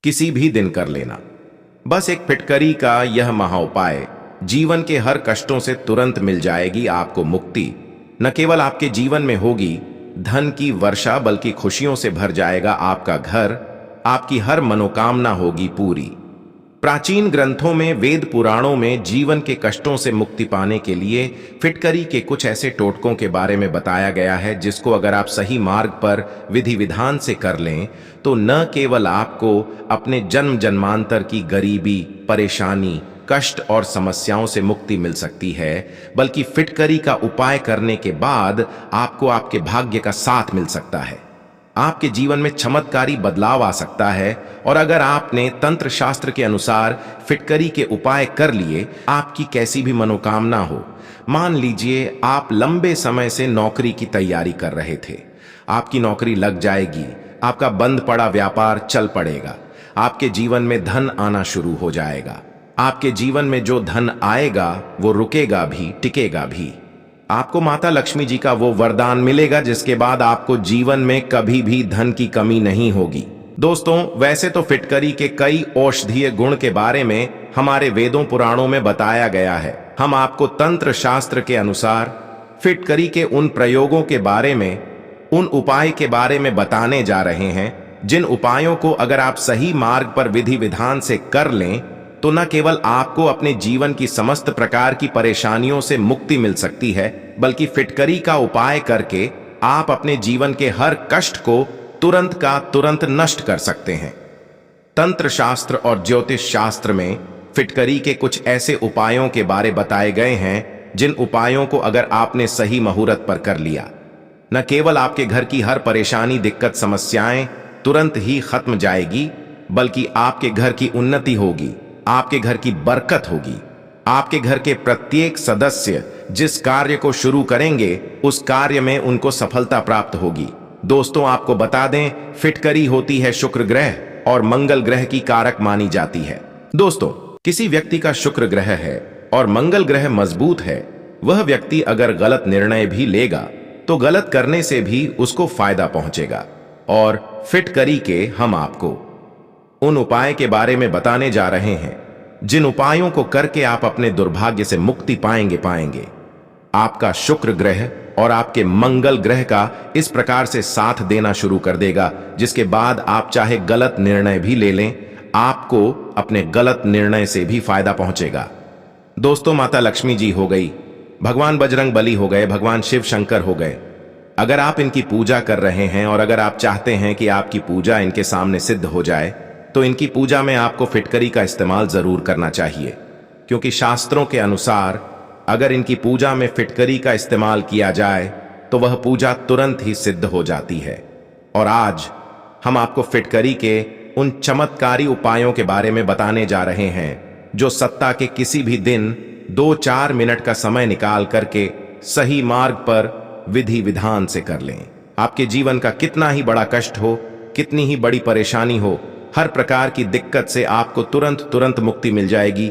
किसी भी दिन कर लेना। बस एक फिटकरी का यह महाउपाय जीवन के हर कष्टों से तुरंत मिल जाएगी आपको मुक्ति। न केवल आपके जीवन में होगी धन की वर्षा, बल्कि खुशियों से भर जाएगा आपका घर। आपकी हर मनोकामना होगी पूरी। प्राचीन ग्रंथों में, वेद पुराणों में जीवन के कष्टों से मुक्ति पाने के लिए फिटकरी के कुछ ऐसे टोटकों के बारे में बताया गया है, जिसको अगर आप सही मार्ग पर विधि विधान से कर लें तो न केवल आपको अपने जन्म जन्मांतर की गरीबी, परेशानी, कष्ट और समस्याओं से मुक्ति मिल सकती है, बल्कि फिटकरी का उपाय करने के बाद आपको आपके भाग्य का साथ मिल सकता है। आपके जीवन में चमत्कारी बदलाव आ सकता है। और अगर आपने तंत्र शास्त्र के अनुसार फिटकरी के उपाय कर लिए, आपकी कैसी भी मनोकामना हो, मान लीजिए आप लंबे समय से नौकरी की तैयारी कर रहे थे, आपकी नौकरी लग जाएगी, आपका बंद पड़ा व्यापार चल पड़ेगा, आपके जीवन में धन आना शुरू हो जाएगा। आपके जीवन में जो धन आएगा वो रुकेगा भी, टिकेगा भी। आपको माता लक्ष्मी जी का वो वरदान मिलेगा जिसके बाद आपको जीवन में कभी भी धन की कमी नहीं होगी। दोस्तों, वैसे तो फिटकरी के कई औषधीय गुण के बारे में हमारे वेदों पुराणों में बताया गया है। हम आपको तंत्र शास्त्र के अनुसार फिटकरी के उन प्रयोगों के बारे में, उन उपाय के बारे में बताने जा रहे हैं, जिन उपायों को अगर आप सही मार्ग पर विधि विधान से कर लें तो न केवल आपको अपने जीवन की समस्त प्रकार की परेशानियों से मुक्ति मिल सकती है, बल्कि फिटकरी का उपाय करके आप अपने जीवन के हर कष्ट को तुरंत का तुरंत नष्ट कर सकते हैं। तंत्र शास्त्र और ज्योतिष शास्त्र में फिटकरी के कुछ ऐसे उपायों के बारे बताए गए हैं, जिन उपायों को अगर आपने सही मुहूर्त पर कर लिया, न केवल आपके घर की हर परेशानी, दिक्कत, समस्याएं तुरंत ही खत्म जाएगी, बल्कि आपके घर की उन्नति होगी, आपके घर की बरकत होगी। आपके घर के प्रत्येक सदस्य जिस कार्य को शुरू करेंगे उस कार्य में उनको सफलता प्राप्त होगी। दोस्तों, आपको बता दें, फिटकरी होती है शुक्र ग्रह और मंगल ग्रह की कारक मानी जाती है। दोस्तों, किसी व्यक्ति का शुक्र ग्रह है और मंगल ग्रह मजबूत है, वह व्यक्ति अगर गलत निर्णय भी लेगा तो गलत करने से भी उसको फायदा पहुंचेगा। और फिटकरी के हम आपको उन उपाय के बारे में बताने जा रहे हैं, जिन उपायों को करके आप अपने दुर्भाग्य से मुक्ति पाएंगे। आपका शुक्र ग्रह और आपके मंगल ग्रह का इस प्रकार से साथ देना शुरू कर देगा, जिसके बाद आप चाहे गलत निर्णय भी ले लें, आपको अपने गलत निर्णय से भी फायदा पहुंचेगा। दोस्तों, माता लक्ष्मी जी हो गई, भगवान बजरंग बली हो गए, भगवान शिव शंकर हो गए। अगर आप इनकी पूजा कर रहे हैं और अगर आप चाहते हैं कि आपकी पूजा इनके सामने सिद्ध हो जाए, तो इनकी पूजा में आपको फिटकरी का इस्तेमाल जरूर करना चाहिए, क्योंकि शास्त्रों के अनुसार अगर इनकी पूजा में फिटकरी का इस्तेमाल किया जाए तो वह पूजा तुरंत ही सिद्ध हो जाती है। और आज हम आपको फिटकरी के उन चमत्कारी उपायों के बारे में बताने जा रहे हैं, जो सप्ताह के किसी भी दिन 2-4 मिनट का समय निकाल करके सही मार्ग पर विधि विधान से कर लें। आपके जीवन का कितना ही बड़ा कष्ट हो, कितनी ही बड़ी परेशानी हो, हर प्रकार की दिक्कत से आपको तुरंत मुक्ति मिल जाएगी।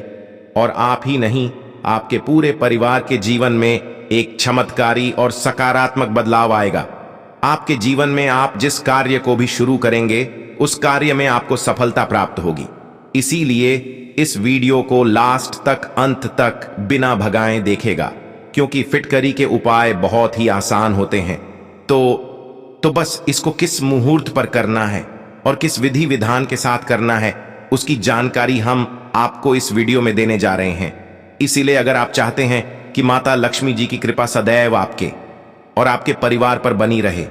और आप ही नहीं, आपके पूरे परिवार के जीवन में एक चमत्कारी और सकारात्मक बदलाव आएगा। आपके जीवन में आप जिस कार्य को भी शुरू करेंगे उस कार्य में आपको सफलता प्राप्त होगी। इसीलिए इस वीडियो को लास्ट तक, अंत तक बिना भगाए देखेगा, क्योंकि फिटकरी के उपाय बहुत ही आसान होते हैं। तो बस इसको किस मुहूर्त पर करना है और किस विधि विधान के साथ करना है, उसकी जानकारी हम आपको इस वीडियो में देने जा रहे हैं। इसीलिए अगर आप चाहते हैं कि माता लक्ष्मी जी की कृपा सदैव आपके और आपके परिवार पर बनी रहे,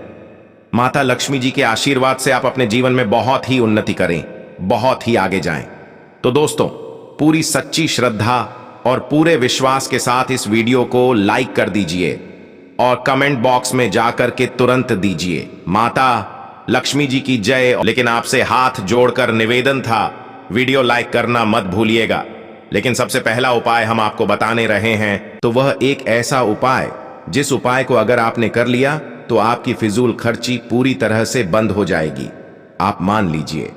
माता लक्ष्मी जी के आशीर्वाद से आप अपने जीवन में बहुत ही उन्नति करें, बहुत ही आगे जाएं, तो दोस्तों, पूरी सच्ची श्रद्धा और पूरे विश्वास के साथ इस वीडियो को लाइक कर दीजिए और कमेंट बॉक्स में जाकर के तुरंत दीजिए माता लक्ष्मी जी की जय। लेकिन आपसे हाथ जोड़कर निवेदन था, वीडियो लाइक करना मत भूलिएगा। लेकिन सबसे पहला उपाय हम आपको बताने रहे हैं, तो वह एक ऐसा उपाय जिस उपाय को अगर आपने कर लिया तो आपकी फिजूल खर्ची पूरी तरह से बंद हो जाएगी। आप मान लीजिए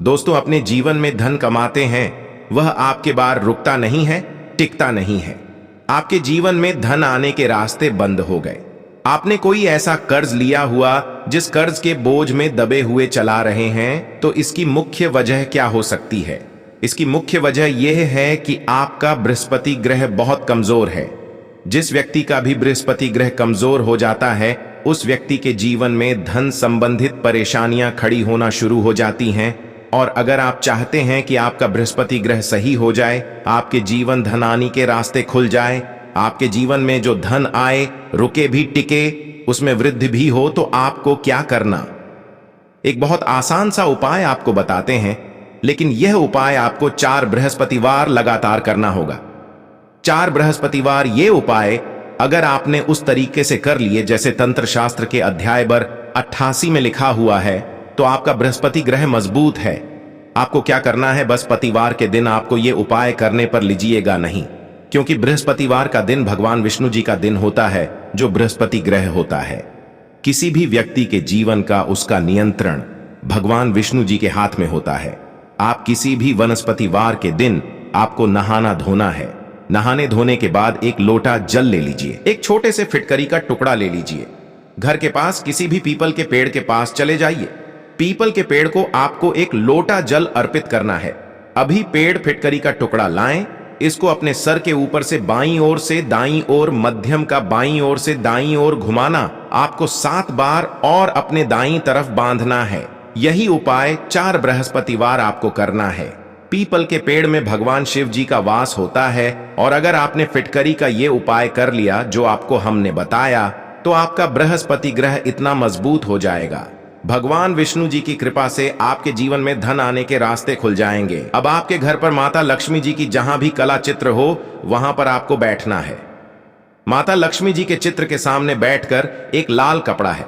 दोस्तों, अपने जीवन में धन कमाते हैं, वह आपके बार रुकता नहीं है, टिकता नहीं है। आपके जीवन में धन आने के रास्ते बंद हो गए। आपने कोई ऐसा कर्ज लिया हुआ जिस कर्ज के बोझ में दबे हुए चला रहे हैं, तो इसकी मुख्य वजह क्या हो सकती है? इसकी मुख्य वजह यह है कि आपका बृहस्पति ग्रह बहुत कमजोर है। जिस व्यक्ति का भी बृहस्पति ग्रह कमजोर हो जाता है, उस व्यक्ति के जीवन में धन संबंधित परेशानियां खड़ी होना शुरू हो जाती हैं। और अगर आप चाहते हैं कि आपका बृहस्पति ग्रह सही हो जाए, आपके जीवन धनानी के रास्ते खुल जाए, आपके जीवन में जो धन आए, रुके भी टिके, उसमें वृद्धि भी हो, तो आपको क्या करना? एक बहुत आसान सा उपाय आपको बताते हैं, लेकिन यह उपाय आपको 4 बृहस्पतिवार लगातार करना होगा। 4 बृहस्पतिवार ये उपाय अगर आपने उस तरीके से कर लिए जैसे तंत्र शास्त्र के अध्याय बर 88 में लिखा हुआ है, तो आपका बृहस्पति ग्रह मजबूत है। आपको क्या करना है? बस पतिवार के दिन आपको ये उपाय करने पर लीजिएगा नहीं, क्योंकि बृहस्पतिवार का दिन भगवान विष्णु जी का दिन होता है, जो बृहस्पति ग्रह होता है। किसी भी व्यक्ति के जीवन का उसका नियंत्रण भगवान विष्णु जी के हाथ में होता है। आप किसी भी वनस्पतिवार के दिन आपको नहाना धोना है। नहाने धोने के बाद एक लोटा जल ले लीजिए, एक छोटे से फिटकरी का टुकड़ा ले लीजिए। घर के पास किसी भी पीपल के पेड़ के पास चले जाइए। पीपल के पेड़ को आपको एक लोटा जल अर्पित करना है। अभी पेड़ फिटकरी का टुकड़ा लाएं, इसको अपने सर के ऊपर से बाईं ओर से दाईं ओर, मध्यम का बाईं ओर से दाईं ओर घुमाना आपको 7 बार और अपने दाईं तरफ बांधना है। यही उपाय 4 बृहस्पतिवार आपको करना है। पीपल के पेड़ में भगवान शिव जी का वास होता है, और अगर आपने फिटकरी का ये उपाय कर लिया जो आपको हमने बताया, तो आपका बृहस्पति ग्रह इतना मजबूत हो जाएगा। भगवान विष्णु जी की कृपा से आपके जीवन में धन आने के रास्ते खुल जाएंगे। अब आपके घर पर माता लक्ष्मी जी की जहां भी कला चित्र हो, वहां पर आपको बैठना है। माता लक्ष्मी जी के चित्र के सामने बैठकर एक लाल कपड़ा है,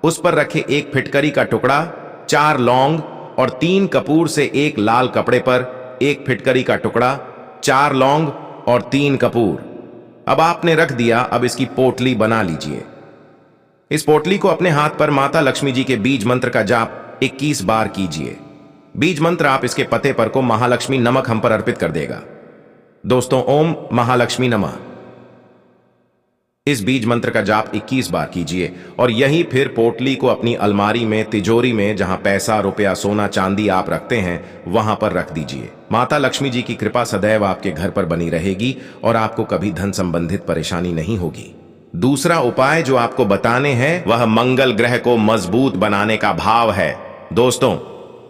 उस पर रखे एक फिटकरी का टुकड़ा, 4 लौंग और 3 कपूर से एक लाल कपड़े पर एक फिटकरी का टुकड़ा, 4 लौंग और 3 कपूर। अब आपने रख दिया। अब इसकी पोटली बना लीजिए। इस पोटली को अपने हाथ पर माता लक्ष्मी जी के बीज मंत्र का जाप 21 बार कीजिए। बीज मंत्र आप इसके पते पर को महालक्ष्मी नमक हम पर अर्पित कर देगा। दोस्तों, ओम महालक्ष्मी नमः, इस बीज मंत्र का जाप 21 बार कीजिए और यही फिर पोटली को अपनी अलमारी में, तिजोरी में, जहां पैसा, रुपया, सोना, चांदी आप रखते हैं, वहां पर रख दीजिए। माता लक्ष्मी जी की कृपा सदैव आपके घर पर बनी रहेगी और आपको कभी धन संबंधित परेशानी नहीं होगी। दूसरा उपाय जो आपको बताने हैं, वह मंगल ग्रह को मजबूत बनाने का भाव है। दोस्तों,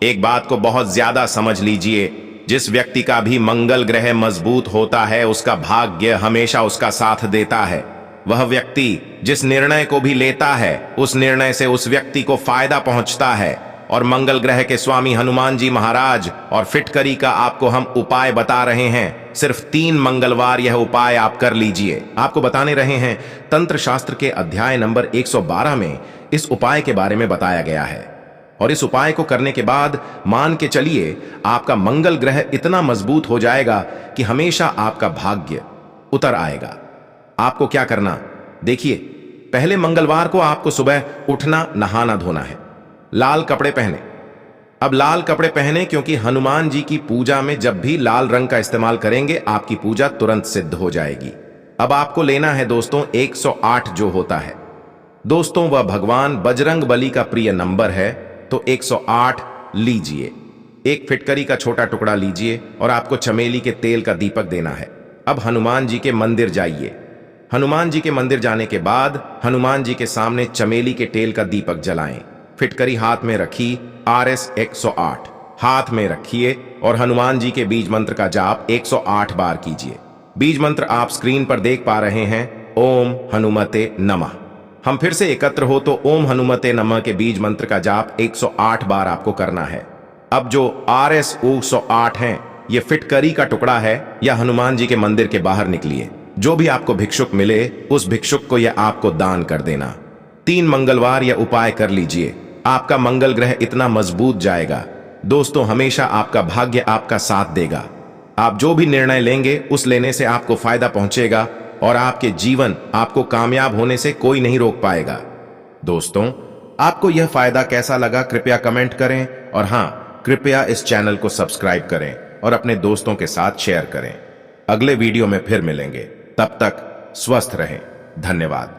एक बात को बहुत ज्यादा समझ लीजिए, जिस व्यक्ति का भी मंगल ग्रह मजबूत होता है, उसका भाग्य हमेशा उसका साथ देता है। वह व्यक्ति जिस निर्णय को भी लेता है, उस निर्णय से उस व्यक्ति को फायदा पहुंचता है। और मंगल ग्रह के स्वामी हनुमान जी महाराज और फिटकरी का आपको हम उपाय बता रहे हैं। सिर्फ 3 मंगलवार यह उपाय आप कर लीजिए। आपको बताने रहे हैं, तंत्र शास्त्र के अध्याय नंबर 112 में इस उपाय के बारे में बताया गया है। और इस उपाय को करने के बाद मान के चलिए, आपका मंगल ग्रह इतना मजबूत हो जाएगा कि हमेशा आपका भाग्य उतर आएगा। आपको क्या करना, देखिए, पहले मंगलवार को आपको सुबह उठना, नहाना धोना है, लाल कपड़े पहने। अब लाल कपड़े पहने क्योंकि हनुमान जी की पूजा में जब भी लाल रंग का इस्तेमाल करेंगे, आपकी पूजा तुरंत सिद्ध हो जाएगी। अब आपको लेना है दोस्तों 108 जो होता है। दोस्तों, वह भगवान बजरंग बली का प्रिय नंबर है, तो 108 लीजिए। एक फिटकरी का छोटा टुकड़ा लीजिए और आपको चमेली के तेल का दीपक देना है। अब हनुमान जी के मंदिर जाइए। हनुमान जी के मंदिर जाने के बाद हनुमान जी के सामने चमेली के तेल का दीपक जलाएं। फिटकरी हाथ में रखी, RS 108 हाथ में रखिए और हनुमान जी के बीज मंत्र का जाप 108 बार कीजिए। बीज मंत्र आप स्क्रीन पर देख पा रहे हैं, ओम हनुमते नमः। हम फिर से एकत्र हो तो ओम हनुमते नमः के बीज मंत्र का जाप 108 बार आपको करना है। अब जो RS 108 हैं, ये फिटकरी का टुकड़ा है, या हनुमान जी के मंदिर के बाहर निकलिए। जो भी आपको भिक्षुक मिले, उस भिक्षुक को यह आपको दान कर देना। 3 मंगलवार यह उपाय कर लीजिए। आपका मंगल ग्रह इतना मजबूत जाएगा। दोस्तों, हमेशा आपका भाग्य आपका साथ देगा। आप जो भी निर्णय लेंगे, उस लेने से आपको फायदा पहुंचेगा और आपके जीवन, आपको कामयाब होने से कोई नहीं रोक पाएगा। दोस्तों, आपको यह फायदा कैसा लगा, कृपया कमेंट करें और हाँ, कृपया इस चैनल को सब्सक्राइब करें और अपने दोस्तों के साथ शेयर करें। अगले वीडियो में फिर मिलेंगे, तब तक स्वस्थ रहें। धन्यवाद।